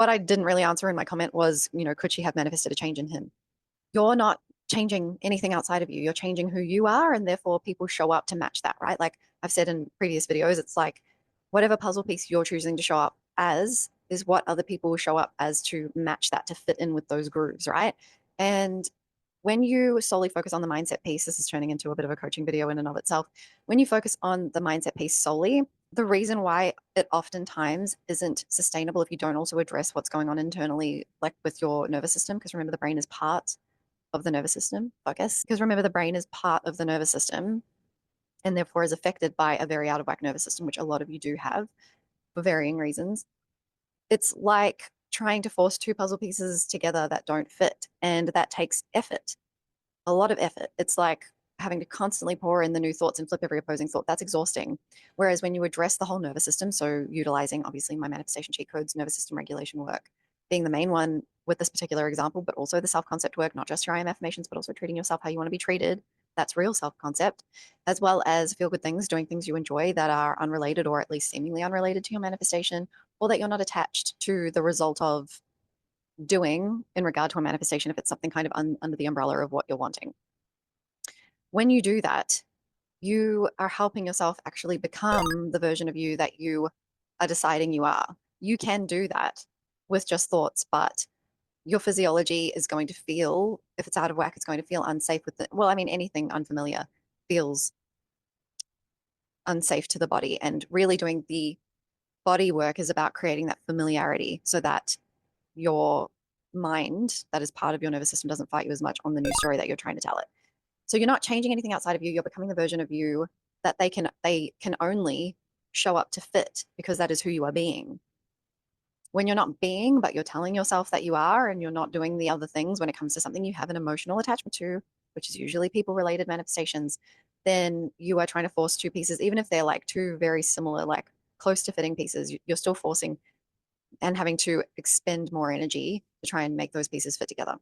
what I didn't really answer in my comment was, could she have manifested a change in him? You're not changing anything outside of you. You're changing who you are, and therefore people show up to match that, right? Like I've said in previous videos, it's like whatever puzzle piece you're choosing to show up as is what other people will show up as to match that, to fit in with those grooves, right? And when you solely focus on the mindset piece, this is turning into a bit of a coaching video in and of itself. When you focus on the mindset piece solely, the reason why it oftentimes isn't sustainable if you don't also address what's going on internally, like with your nervous system, because remember, the brain is part of the nervous system, focus, because remember, the brain is part of the nervous system and therefore is affected by a very out of whack nervous system, which a lot of you do have for varying reasons. It's like trying to force two puzzle pieces together that don't fit, and that takes effort, a lot of effort. It's like having to constantly pour in the new thoughts and flip every opposing thought. That's exhausting. Whereas when you address the whole nervous system, so utilizing obviously my manifestation cheat codes, nervous system regulation work being the main one with this particular example, but also the self concept work, not just your I am affirmations, but also treating yourself how you want to be treated. That's real self concept, as well as feel good things, doing things you enjoy that are unrelated or at least seemingly unrelated to your manifestation, or that you're not attached to the result of doing in regard to a manifestation if it's something kind of under the umbrella of what you're wanting. When you do that, you are helping yourself actually become the version of you that you are deciding you are. You can do that with just thoughts, but your physiology is going to feel, if it's out of whack, it's going to feel unsafe with it. Well, I mean, anything unfamiliar feels unsafe to the body. And really doing the body work is about creating that familiarity so that your mind, that is part of your nervous system, doesn't fight you as much on the new story that you're trying to tell it. So you're not changing anything outside of you. You're becoming the version of you that they can only show up to fit because that is who you are being. When you're not being, but you're telling yourself that you are, and you're not doing the other things when it comes to something you have an emotional attachment to, which is usually people related manifestations, then you are trying to force two pieces, even if they're like two very similar, like close to fitting pieces, you're still forcing and having to expend more energy to try and make those pieces fit together.